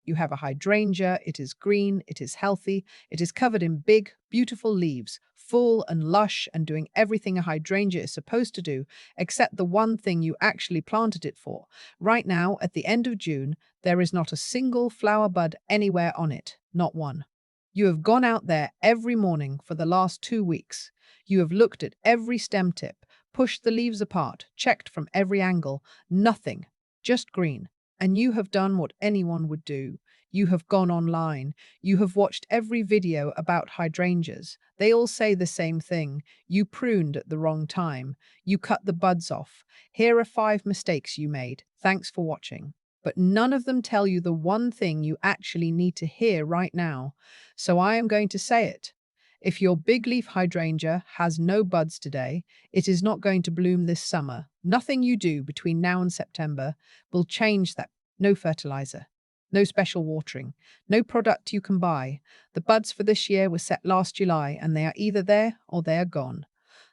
You have a hydrangea, it is green, it is healthy, it is covered in big, beautiful leaves, full and lush and doing everything a hydrangea is supposed to do, except the one thing you actually planted it for. Right now, at the end of June, there is not a single flower bud anywhere on it, not one. You have gone out there every morning for the last 2 weeks. You have looked at every stem tip, pushed the leaves apart, checked from every angle, nothing, just green. And you have done what anyone would do. You have gone online. You have watched every video about hydrangeas. They all say the same thing. You pruned at the wrong time. You cut the buds off. Here are 5 mistakes you made. Thanks for watching. But none of them tell you the one thing you actually need to hear right now. So I am going to say it. If your big leaf hydrangea has no buds today, it is not going to bloom this summer. Nothing you do between now and September will change that. No fertilizer, no special watering, no product you can buy. The buds for this year were set last July and they are either there or they are gone.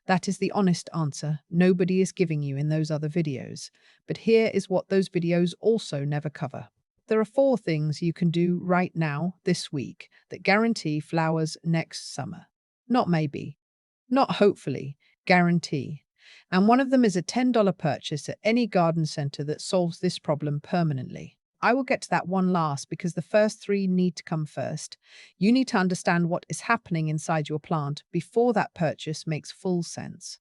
That is the honest answer nobody is giving you in those other videos. But here is what those videos also never cover. There are 4 things you can do right now, this week, that guarantee flowers next summer. Not maybe, not hopefully, guarantee. And one of them is a $10 purchase at any garden center that solves this problem permanently. I will get to that one last because the first 3 need to come first. You need to understand what is happening inside your plant before that purchase makes full sense.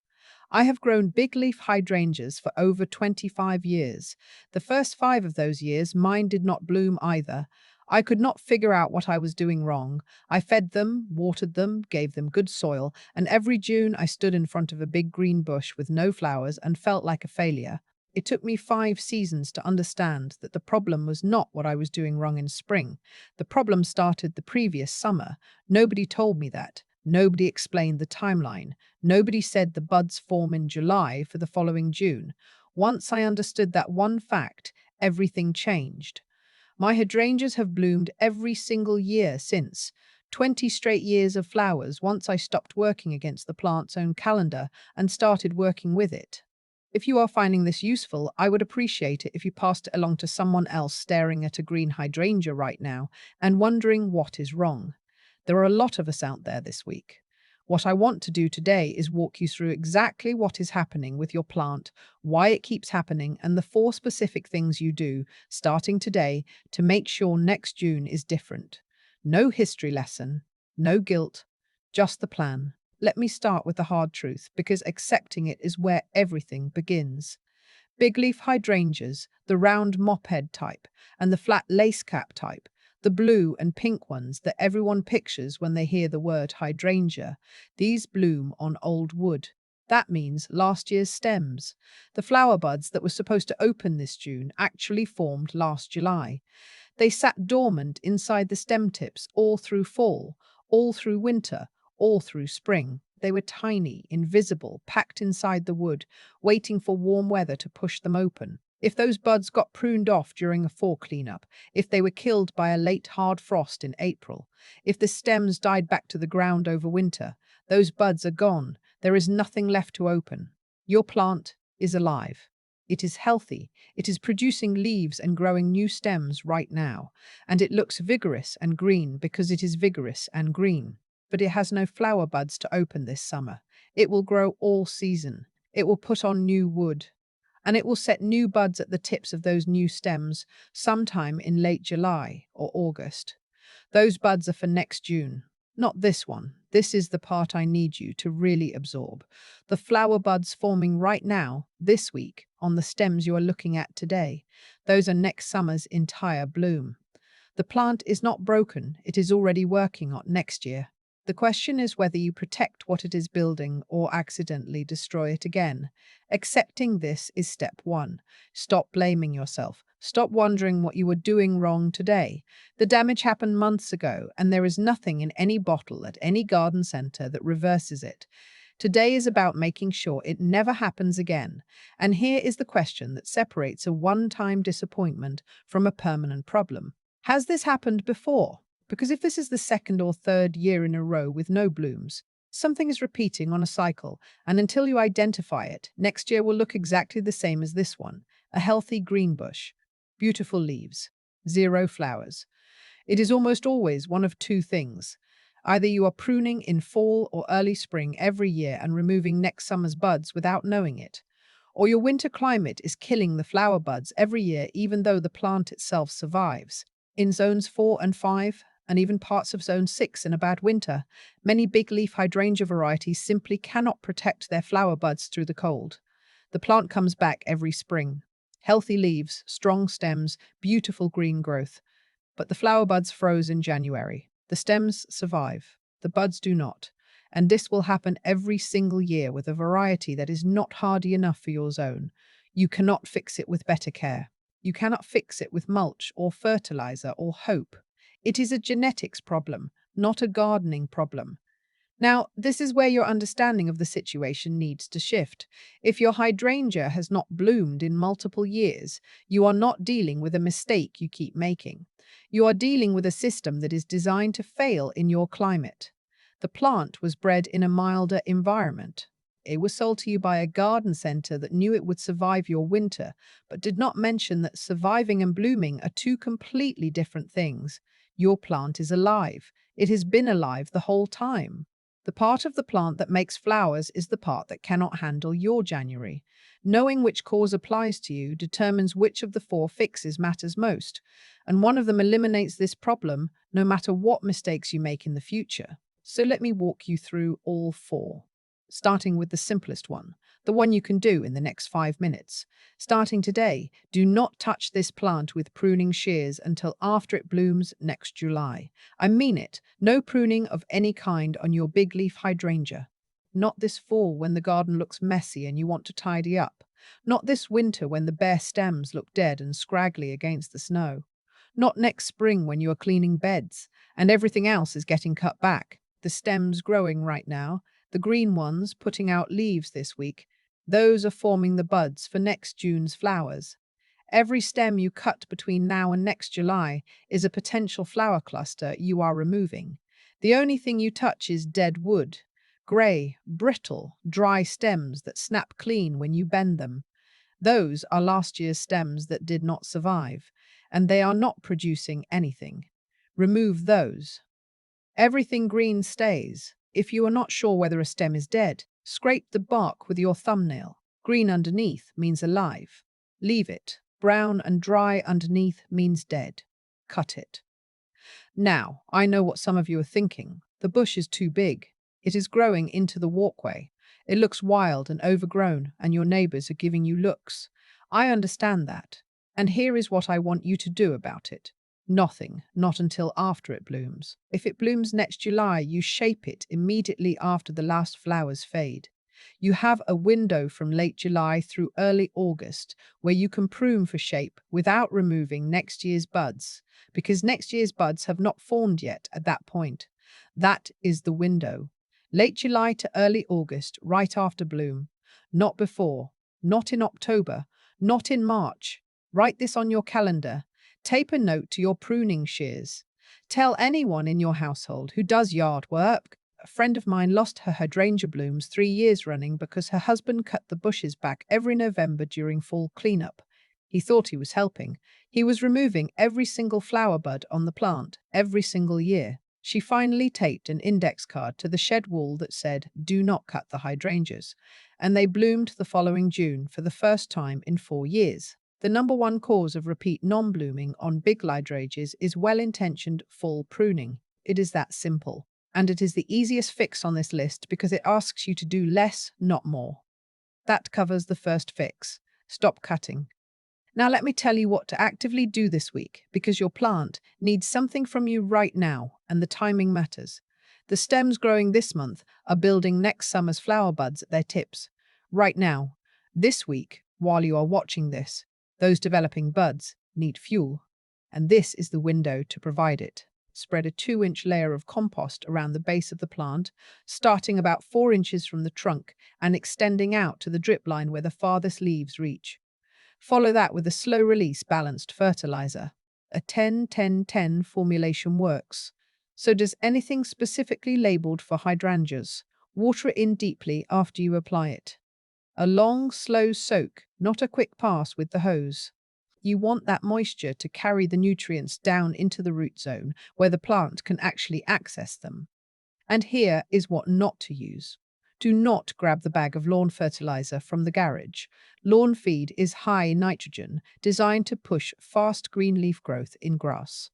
I have grown big leaf hydrangeas for over 25 years. The first 5 of those years, mine did not bloom either. I could not figure out what I was doing wrong. I fed them, watered them, gave them good soil, and every June I stood in front of a big green bush with no flowers and felt like a failure. It took me 5 seasons to understand that the problem was not what I was doing wrong in spring. The problem started the previous summer. Nobody told me that. Nobody explained the timeline. Nobody said the buds form in July for the following June. Once I understood that one fact, everything changed. My hydrangeas have bloomed every single year since. 20 straight years of flowers once I stopped working against the plant's own calendar and started working with it. If you are finding this useful, I would appreciate it if you passed it along to someone else staring at a green hydrangea right now and wondering what is wrong. There are a lot of us out there this week. What I want to do today is walk you through exactly what is happening with your plant, why it keeps happening, and the 4 specific things you do, starting today, to make sure next June is different. No history lesson, no guilt, just the plan. Let me start with the hard truth, because accepting it is where everything begins. Big leaf hydrangeas, the round mop-head type, and the flat lace cap type, the blue and pink ones that everyone pictures when they hear the word hydrangea, these bloom on old wood. That means last year's stems. The flower buds that were supposed to open this June actually formed last July. They sat dormant inside the stem tips all through fall, all through winter, all through spring. They were tiny, invisible, packed inside the wood, waiting for warm weather to push them open. If those buds got pruned off during a fall cleanup, if they were killed by a late hard frost in April, if the stems died back to the ground over winter, those buds are gone. There is nothing left to open. Your plant is alive. It is healthy. It is producing leaves and growing new stems right now. And it looks vigorous and green because it is vigorous and green. But it has no flower buds to open this summer. It will grow all season. It will put on new wood. And it will set new buds at the tips of those new stems sometime in late July or August. Those buds are for next June, not this one. This is the part I need you to really absorb. The flower buds forming right now, this week, on the stems you are looking at today. Those are next summer's entire bloom. The plant is not broken, it is already working on next year. The question is whether you protect what it is building or accidentally destroy it again. Accepting this is step 1. Stop blaming yourself. Stop wondering what you were doing wrong today. The damage happened months ago, and there is nothing in any bottle at any garden center that reverses it. Today is about making sure it never happens again. And here is the question that separates a one-time disappointment from a permanent problem. Has this happened before? Because if this is the 2nd or 3rd year in a row with no blooms, something is repeating on a cycle, and until you identify it, next year will look exactly the same as this one. A healthy green bush, beautiful leaves, 0 flowers. It is almost always one of two things. Either you are pruning in fall or early spring every year and removing next summer's buds without knowing it, or your winter climate is killing the flower buds every year even though the plant itself survives. In zones 4 and 5, and even parts of zone 6 in a bad winter, many big leaf hydrangea varieties simply cannot protect their flower buds through the cold. The plant comes back every spring. Healthy leaves, strong stems, beautiful green growth. But the flower buds froze in January. The stems survive, the buds do not. And this will happen every single year with a variety that is not hardy enough for your zone. You cannot fix it with better care. You cannot fix it with mulch or fertilizer or hope. It is a genetics problem, not a gardening problem. Now, this is where your understanding of the situation needs to shift. If your hydrangea has not bloomed in multiple years, you are not dealing with a mistake you keep making. You are dealing with a system that is designed to fail in your climate. The plant was bred in a milder environment. It was sold to you by a garden center that knew it would survive your winter, but did not mention that surviving and blooming are two completely different things. Your plant is alive. It has been alive the whole time. The part of the plant that makes flowers is the part that cannot handle your January. Knowing which cause applies to you determines which of the four fixes matters most, and one of them eliminates this problem no matter what mistakes you make in the future. So let me walk you through all four, starting with the simplest one, the one you can do in the next 5 minutes. Starting today, do not touch this plant with pruning shears until after it blooms next July. I mean it, no pruning of any kind on your big leaf hydrangea. Not this fall when the garden looks messy and you want to tidy up. Not this winter when the bare stems look dead and scraggly against the snow. Not next spring when you are cleaning beds and everything else is getting cut back. The stems growing right now, the green ones putting out leaves this week, those are forming the buds for next June's flowers. Every stem you cut between now and next July is a potential flower cluster you are removing. The only thing you touch is dead wood, grey, brittle, dry stems that snap clean when you bend them. Those are last year's stems that did not survive, and they are not producing anything. Remove those. Everything green stays. If you are not sure whether a stem is dead, scrape the bark with your thumbnail. Green underneath means alive. Leave it. Brown and dry underneath means dead. Cut it. Now, I know what some of you are thinking. The bush is too big. It is growing into the walkway. It looks wild and overgrown, and your neighbors are giving you looks. I understand that. And here is what I want you to do about it. Nothing, not until after it blooms. If it blooms next July, you shape it immediately after the last flowers fade. You have a window from late July through early August where you can prune for shape without removing next year's buds, because next year's buds have not formed yet at that point. That is the window. Late July to early August, right after bloom. Not before, not in October, not in March. Write this on your calendar. Tape a note to your pruning shears. Tell anyone in your household who does yard work. A friend of mine lost her hydrangea blooms 3 years running because her husband cut the bushes back every November during fall cleanup. He thought he was helping. He was removing every single flower bud on the plant, every single year. She finally taped an index card to the shed wall that said, "Do not cut the hydrangeas," and they bloomed the following June for the first time in 4 years. The number one cause of repeat non-blooming on big hydrangeas is well-intentioned fall pruning. It is that simple. And it is the easiest fix on this list because it asks you to do less, not more. That covers the first fix. Stop cutting. Now let me tell you what to actively do this week, because your plant needs something from you right now, and the timing matters. The stems growing this month are building next summer's flower buds at their tips. Right now, this week, while you are watching this, those developing buds need fuel, and this is the window to provide it. Spread a 2-inch layer of compost around the base of the plant, starting about 4 inches from the trunk and extending out to the drip line where the farthest leaves reach. Follow that with a slow-release balanced fertilizer. A 10-10-10 formulation works. So does anything specifically labeled for hydrangeas. Water it in deeply after you apply it. A long, slow soak, not a quick pass with the hose. You want that moisture to carry the nutrients down into the root zone where the plant can actually access them. And here is what not to use. Do not grab the bag of lawn fertilizer from the garage. Lawn feed is high nitrogen, designed to push fast green leaf growth in grass.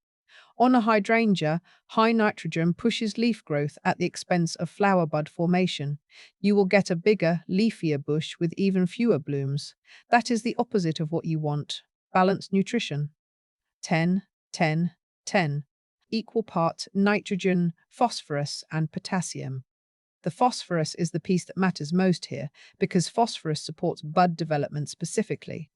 On a hydrangea, high nitrogen pushes leaf growth at the expense of flower bud formation. You will get a bigger, leafier bush with even fewer blooms. That is the opposite of what you want. Balanced nutrition. 10, 10, 10. Equal parts nitrogen, phosphorus, and potassium. The phosphorus is the piece that matters most here because phosphorus supports bud development specifically.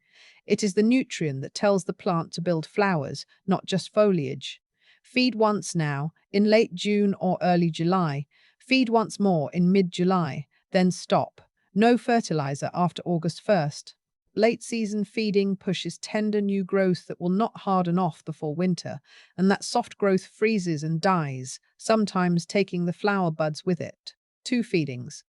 It is the nutrient that tells the plant to build flowers, not just foliage. Feed once now, in late June or early July. Feed once more in mid-July, then stop. No fertilizer after August 1st. Late season feeding pushes tender new growth that will not harden off before winter, and that soft growth freezes and dies, sometimes taking the flower buds with it. 2 feedings.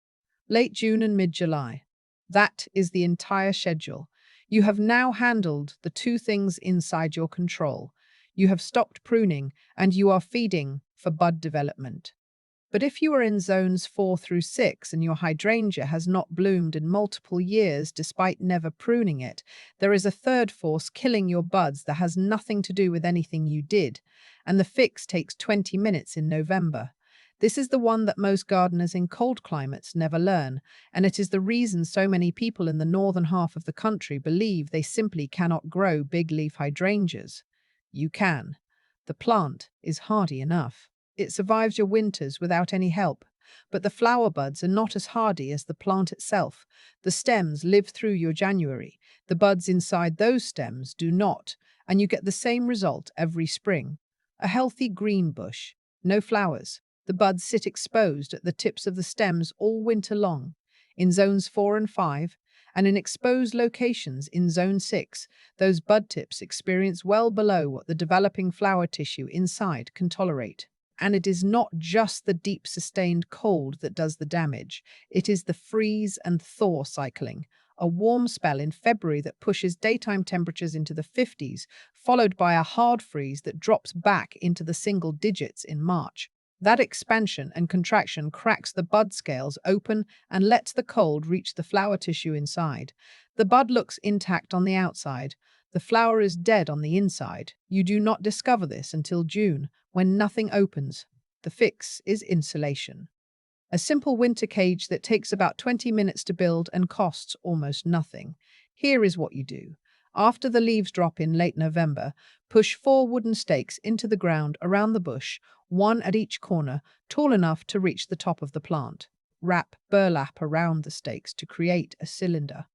Late June and mid-July. That is the entire schedule. You have now handled the 2 things inside your control. You have stopped pruning and you are feeding for bud development. But if you are in zones 4 through 6 and your hydrangea has not bloomed in multiple years despite never pruning it, there is a third force killing your buds that has nothing to do with anything you did, and the fix takes 20 minutes in November. This is the one that most gardeners in cold climates never learn, and it is the reason so many people in the northern half of the country believe they simply cannot grow big leaf hydrangeas. You can. The plant is hardy enough. It survives your winters without any help. But the flower buds are not as hardy as the plant itself. The stems live through your January. The buds inside those stems do not, and you get the same result every spring. A healthy green bush. No flowers. The buds sit exposed at the tips of the stems all winter long. In zones 4 and 5, and in exposed locations in zone 6, those bud tips experience well below what the developing flower tissue inside can tolerate. And it is not just the deep sustained cold that does the damage. It is the freeze and thaw cycling, a warm spell in February that pushes daytime temperatures into the 50s, followed by a hard freeze that drops back into the single digits in March. That expansion and contraction cracks the bud scales open and lets the cold reach the flower tissue inside. The bud looks intact on the outside. The flower is dead on the inside. You do not discover this until June, when nothing opens. The fix is insulation. A simple winter cage that takes about 20 minutes to build and costs almost nothing. Here is what you do. After the leaves drop in late November, push 4 wooden stakes into the ground around the bush, 1 at each corner, tall enough to reach the top of the plant. Wrap burlap around the stakes to create a cylinder.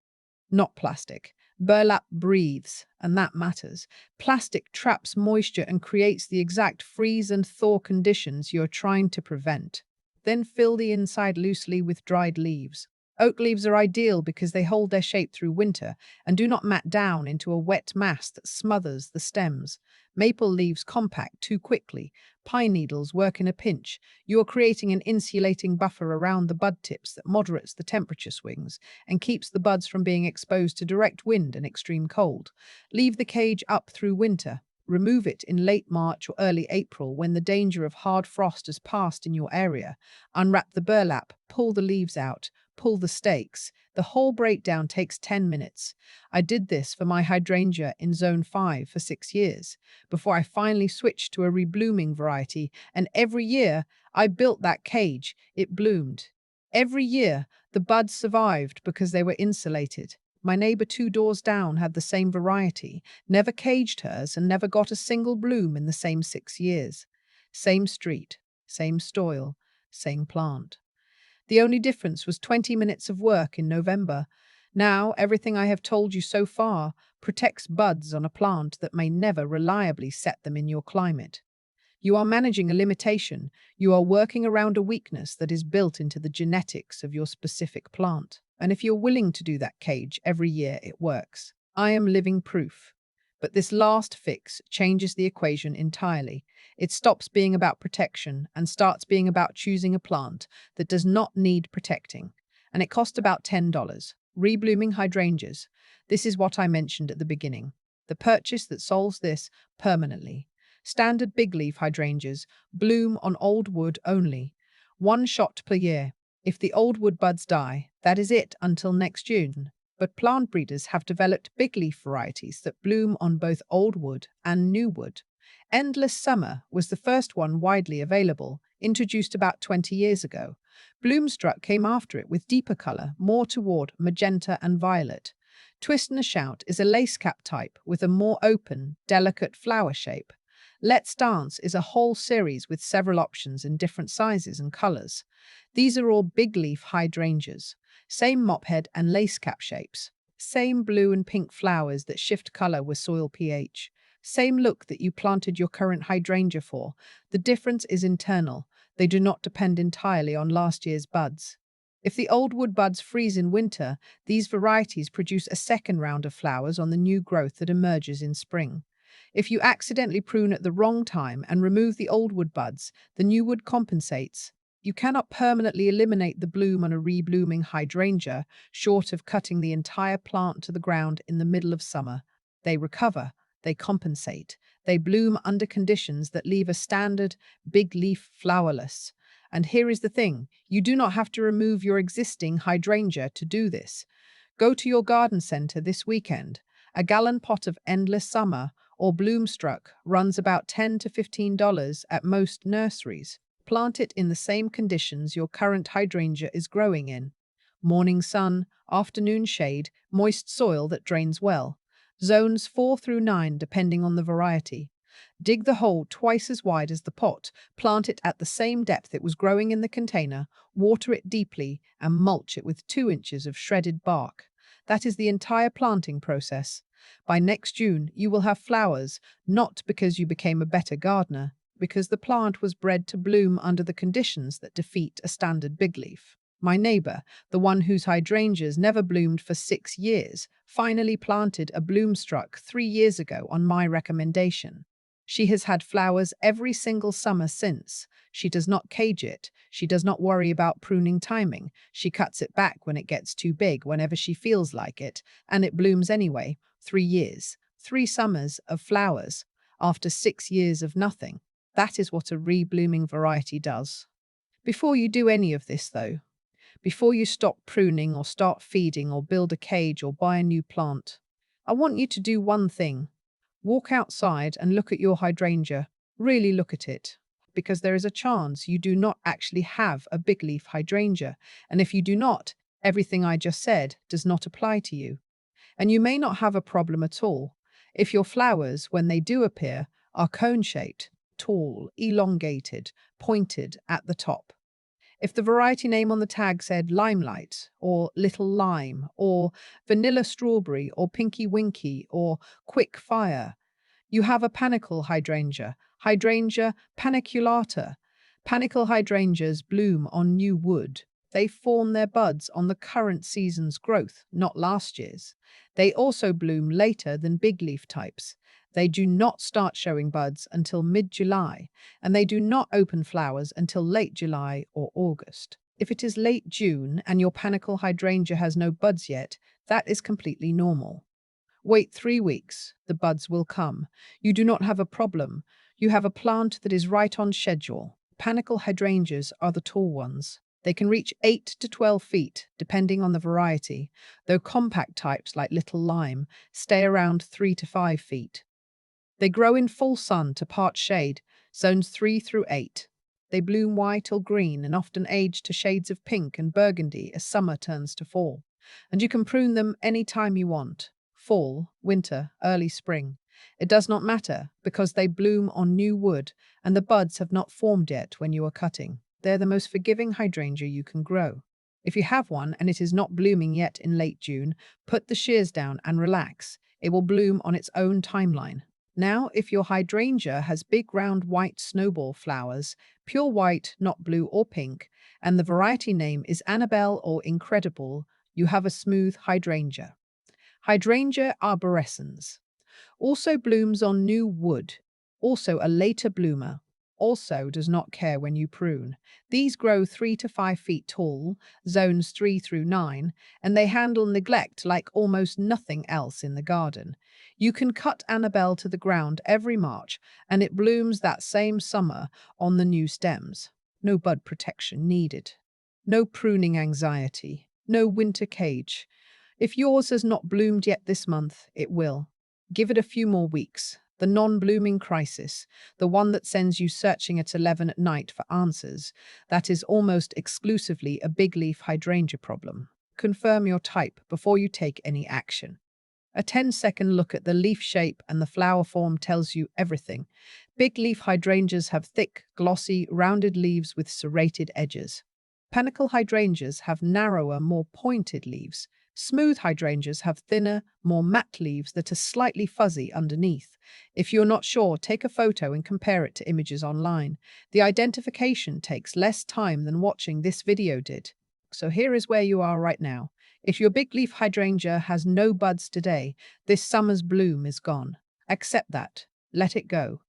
Not plastic. Burlap breathes, and that matters. Plastic traps moisture and creates the exact freeze and thaw conditions you're trying to prevent. Then fill the inside loosely with dried leaves. Oak leaves are ideal because they hold their shape through winter and do not mat down into a wet mass that smothers the stems. Maple leaves compact too quickly. Pine needles work in a pinch. You are creating an insulating buffer around the bud tips that moderates the temperature swings and keeps the buds from being exposed to direct wind and extreme cold. Leave the cage up through winter. Remove it in late March or early April when the danger of hard frost has passed in your area. Unwrap the burlap, pull the leaves out, pull the stakes. The whole breakdown takes 10 minutes. I did this for my hydrangea in zone 5 for 6 years, before I finally switched to a reblooming variety, and every year I built that cage, it bloomed. Every year the buds survived because they were insulated. My neighbor 2 doors down had the same variety, never caged hers and never got a single bloom in the same 6 years. Same street, same soil, same plant. The only difference was 20 minutes of work in November. Now, everything I have told you so far protects buds on a plant that may never reliably set them in your climate. You are managing a limitation. You are working around a weakness that is built into the genetics of your specific plant. And if you're willing to do that cage every year, it works. I am living proof. But this last fix changes the equation entirely. It stops being about protection and starts being about choosing a plant that does not need protecting. And it cost about $10. Reblooming hydrangeas. This is what I mentioned at the beginning. the purchase that solves this permanently. Standard big leaf hydrangeas bloom on old wood only, one shot per year. If the old wood buds die, that is it until next June. But plant breeders have developed big leaf varieties that bloom on both old wood and new wood. Endless Summer was the first one widely available, introduced about 20 years ago. Bloomstruck came after it with deeper color, more toward magenta and violet. Twist and a Shout is a lace cap type with a more open, delicate flower shape. Let's Dance is a whole series with several options in different sizes and colors. These are all big leaf hydrangeas, same mophead and lace cap shapes, same blue and pink flowers that shift color with soil pH, same look that you planted your current hydrangea for. The difference is internal. They do not depend entirely on last year's buds. If the old wood buds freeze in winter, these varieties produce a second round of flowers on the new growth that emerges in spring. If you accidentally prune at the wrong time and remove the old wood buds, the new wood compensates. You cannot permanently eliminate the bloom on a reblooming hydrangea, short of cutting the entire plant to the ground in the middle of summer. They recover, they compensate, they bloom under conditions that leave a standard big leaf flowerless. And here is the thing, you do not have to remove your existing hydrangea to do this. Go to your garden center this weekend. A gallon pot of Endless Summer or Bloomstruck runs about $10 to $15 at most nurseries. Plant it in the same conditions your current hydrangea is growing in. Morning sun, afternoon shade, moist soil that drains well. Zones 4 through 9 depending on the variety. Dig the hole twice as wide as the pot, plant it at the same depth it was growing in the container, water it deeply, and mulch it with 2 inches of shredded bark. That is the entire planting process. By next June, you will have flowers, not because you became a better gardener, because the plant was bred to bloom under the conditions that defeat a standard big leaf. My neighbor, the one whose hydrangeas never bloomed for 6 years, finally planted a Bloomstruck 3 years ago on my recommendation. She has had flowers every single summer since. She does not cage it. She does not worry about pruning timing. She cuts it back when it gets too big, whenever she feels like it, and it blooms anyway. 3 years, 3 summers of flowers, after 6 years of nothing. That is what a reblooming variety does. Before you do any of this, though, before you stop pruning or start feeding or build a cage or buy a new plant, I want you to do one thing. Walk outside and look at your hydrangea. Really look at it. Because there is a chance you do not actually have a big leaf hydrangea. And if you do not, everything I just said does not apply to you. And you may not have a problem at all if your flowers, when they do appear, are cone-shaped, tall, elongated, pointed at the top. If the variety name on the tag said Limelight, or Little Lime, or Vanilla Strawberry, or Pinky Winky, or Quick Fire, you have a panicle hydrangea, Hydrangea paniculata. Panicle hydrangeas bloom on new wood. They form their buds on the current season's growth, not last year's. They also bloom later than big leaf types. They do not start showing buds until mid-July, and they do not open flowers until late July or August. If it is late June and your panicle hydrangea has no buds yet, that is completely normal. Wait 3 weeks, the buds will come. You do not have a problem. You have a plant that is right on schedule. Panicle hydrangeas are the tall ones. They can reach 8 to 12 feet, depending on the variety, though compact types like Little Lime stay around 3 to 5 feet. They grow in full sun to part shade, zones 3 through 8. They bloom white or green and often age to shades of pink and burgundy as summer turns to fall. And you can prune them any time you want. Fall, winter, early spring. It does not matter because they bloom on new wood and the buds have not formed yet when you are cutting. They're the most forgiving hydrangea you can grow. If you have one and it is not blooming yet in late June, put the shears down and relax. It will bloom on its own timeline. Now, if your hydrangea has big round white snowball flowers, pure white, not blue or pink, and the variety name is Annabelle or Incredible, you have a smooth hydrangea. Hydrangea arborescens also blooms on new wood, also a later bloomer. also does not care when you prune. These grow 3 to 5 feet tall, zones 3 through 9, and they handle neglect like almost nothing else in the garden. You can cut Annabelle to the ground every March, and it blooms that same summer on the new stems. No bud protection needed. No pruning anxiety. No winter cage. If yours has not bloomed yet this month, it will. Give it a few more weeks. The non-blooming crisis, the one that sends you searching at 11 at night for answers, that is almost exclusively a big leaf hydrangea problem. Confirm your type before you take any action. A 10-second look at the leaf shape and the flower form tells you everything. Big leaf hydrangeas have thick, glossy, rounded leaves with serrated edges. Panicle hydrangeas have narrower, more pointed leaves. Smooth hydrangeas have thinner, more matte leaves that are slightly fuzzy underneath. If you're not sure, take a photo and compare it to images online. The identification takes less time than watching this video did. So here is where you are right now. If your big leaf hydrangea has no buds today, this summer's bloom is gone. Accept that. Let it go.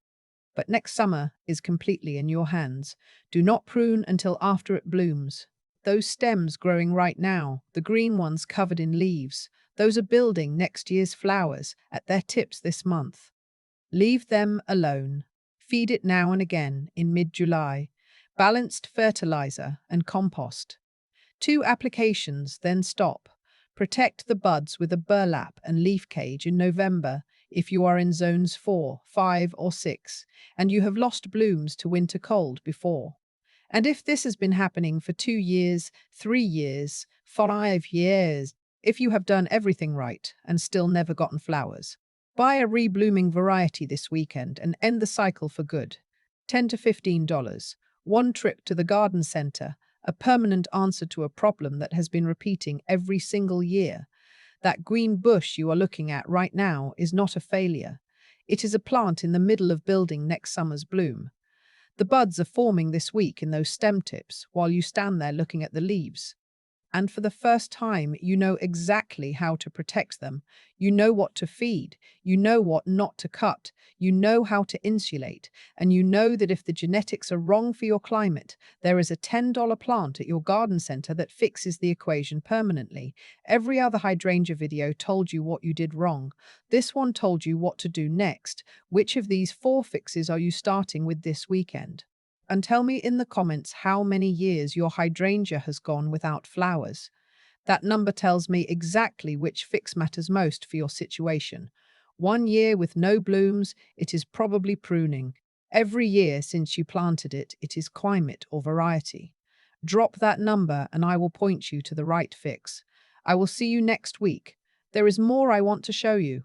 But next summer is completely in your hands. Do not prune until after it blooms. Those stems growing right now, the green ones covered in leaves, those are building next year's flowers at their tips this month. Leave them alone. Feed it now and again in mid-July. Balanced fertilizer and compost. 2 applications, then stop. Protect the buds with a burlap and leaf cage in November if you are in zones 4, 5, or 6, and you have lost blooms to winter cold before. And if this has been happening for 2 years, 3 years, 5 years, if you have done everything right and still never gotten flowers, buy a reblooming variety this weekend and end the cycle for good. $10 to $15. One trip to the garden center, a permanent answer to a problem that has been repeating every single year. That green bush you are looking at right now is not a failure. It is a plant in the middle of building next summer's bloom. The buds are forming this week in those stem tips while you stand there looking at the leaves. And for the first time, you know exactly how to protect them. You know what to feed. You know what not to cut. You know how to insulate. And you know that if the genetics are wrong for your climate, there is a $10 plant at your garden center that fixes the equation permanently. Every other hydrangea video told you what you did wrong. This one told you what to do next. Which of these 4 fixes are you starting with this weekend? And tell me in the comments how many years your hydrangea has gone without flowers. That number tells me exactly which fix matters most for your situation. 1 year with no blooms, it is probably pruning. Every year since you planted it, it is climate or variety. Drop that number and I will point you to the right fix. I will see you next week. There is more I want to show you.